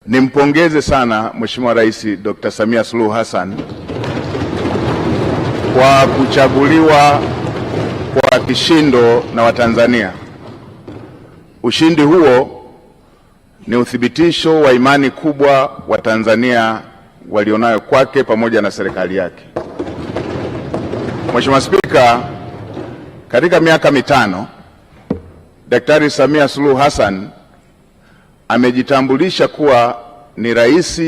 Nimpongeze sana Mheshimiwa Rais Dr. Samia Suluhu Hassan kwa kuchaguliwa kwa kishindo na Watanzania. Ushindi huo ni uthibitisho wa imani kubwa Watanzania walionayo kwake pamoja na serikali yake. Mheshimiwa Spika, katika miaka mitano Daktari Samia Suluhu Hassan amejitambulisha kuwa ni rais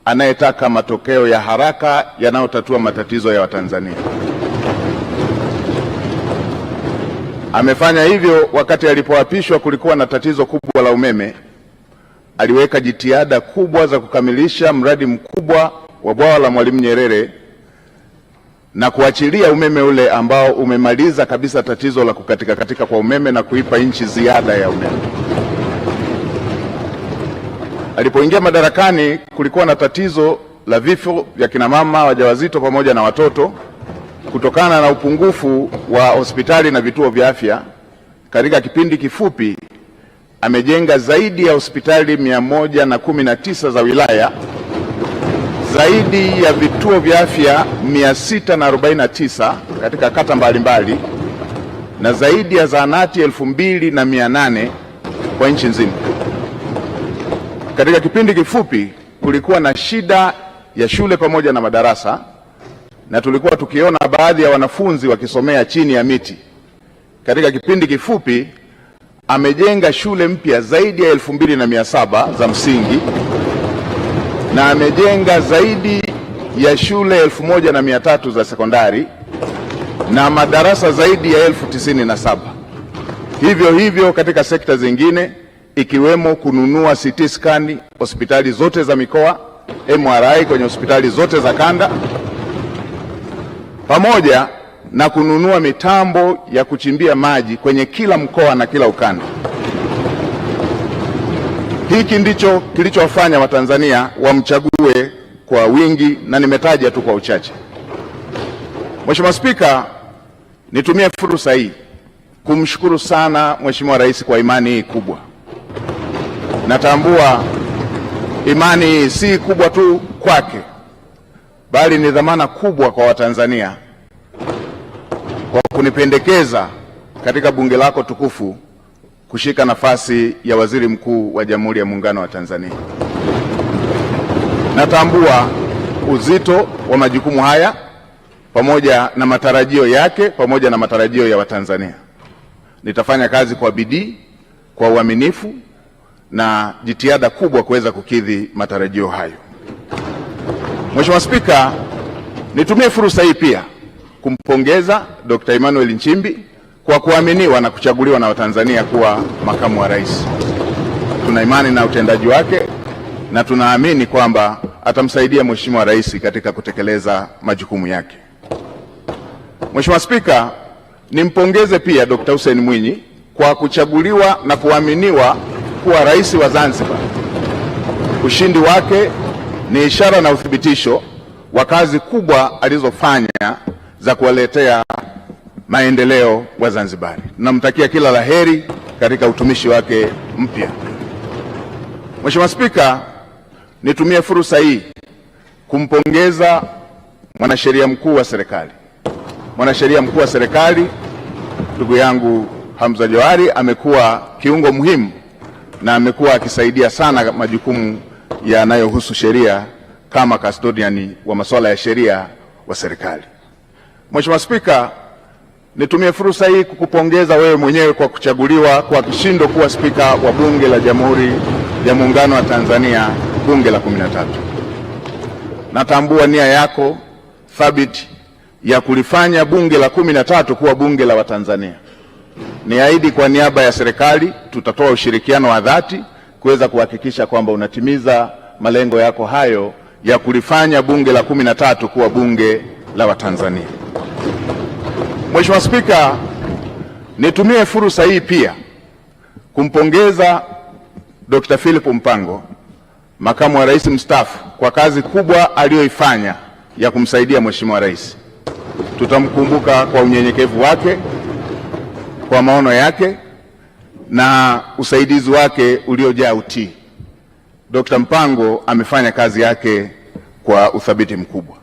anayetaka matokeo ya haraka yanayotatua matatizo ya Watanzania. Amefanya hivyo wakati alipoapishwa kulikuwa na tatizo kubwa la umeme. Aliweka jitihada kubwa za kukamilisha mradi mkubwa wa bwawa la Mwalimu Nyerere na kuachilia umeme ule ambao umemaliza kabisa tatizo la kukatika kwa umeme na kuipa nchi ziada ya umeme. Alipoingia madarakani kulikuwa na tatizo la vifo vya kina mama wajawazito pamoja na watoto kutokana na upungufu wa hospitali na vituo vya afya. Katika kipindi kifupi amejenga zaidi ya hospitali 119 za wilaya, zaidi ya vituo vya afya 649 katika kata mbalimbali na zaidi ya zahanati 2800 kwa nchi nzima. Katika kipindi kifupi kulikuwa na shida ya shule pamoja na madarasa, na tulikuwa tukiona baadhi ya wanafunzi wakisomea chini ya miti. Katika kipindi kifupi amejenga shule mpya zaidi ya 2700 za msingi na amejenga zaidi ya shule 1300 za sekondari na madarasa zaidi ya 1097. Hivyo hivyo katika sekta zingine ikiwemo kununua CT scan hospitali zote za mikoa, MRI kwenye hospitali zote za kanda, pamoja na kununua mitambo ya kuchimbia maji kwenye kila mkoa na kila ukanda. Hiki ndicho kilichowafanya Watanzania wamchague kwa wingi na nimetaja tu kwa uchache. Mheshimiwa Spika, nitumie fursa hii kumshukuru sana Mheshimiwa Rais kwa imani hii kubwa. Natambua imani hii si kubwa tu kwake, bali ni dhamana kubwa kwa Watanzania kwa kunipendekeza katika bunge lako tukufu kushika nafasi ya Waziri Mkuu wa Jamhuri ya Muungano wa Tanzania. Natambua uzito wa majukumu haya pamoja na matarajio yake pamoja na matarajio ya Watanzania. Nitafanya kazi kwa bidii, kwa uaminifu na jitihada kubwa kuweza kukidhi matarajio hayo. Mheshimiwa Spika, nitumie fursa hii pia kumpongeza Dr. Emmanuel Nchimbi kwa kuaminiwa na kuchaguliwa na Watanzania kuwa makamu wa rais. Tuna imani na utendaji wake na tunaamini kwamba atamsaidia Mheshimiwa Rais katika kutekeleza majukumu yake. Mheshimiwa Spika, nimpongeze pia Dr. Hussein Mwinyi kwa kuchaguliwa na kuaminiwa kuwa rais wa Zanzibar. Ushindi wake ni ishara na uthibitisho wa kazi kubwa alizofanya za kuwaletea maendeleo wa Zanzibari. Namtakia kila laheri katika utumishi wake mpya. Mheshimiwa Spika, nitumie fursa hii kumpongeza mwanasheria mkuu wa serikali. Mwanasheria mkuu wa serikali ndugu yangu Hamza Johari amekuwa kiungo muhimu na amekuwa akisaidia sana majukumu yanayohusu sheria kama custodian wa masuala ya sheria wa serikali. Mheshimiwa Spika, nitumie fursa hii kukupongeza wewe mwenyewe kwa kuchaguliwa kwa kishindo kuwa spika wa Bunge la Jamhuri ya Muungano wa Tanzania, Bunge la 13. Natambua nia yako thabiti ya kulifanya Bunge la 13 kuwa bunge la Watanzania. Niahidi kwa niaba ya serikali tutatoa ushirikiano wa dhati kuweza kuhakikisha kwamba unatimiza malengo yako hayo ya kulifanya Bunge la 13 kuwa bunge la Watanzania. Mheshimiwa Spika, nitumie fursa hii pia kumpongeza Dr. Philip Mpango, makamu wa rais mstaafu, kwa kazi kubwa aliyoifanya ya kumsaidia Mheshimiwa Rais. Tutamkumbuka kwa unyenyekevu wake, kwa maono yake na usaidizi wake uliojaa utii. Dr. Mpango amefanya kazi yake kwa uthabiti mkubwa.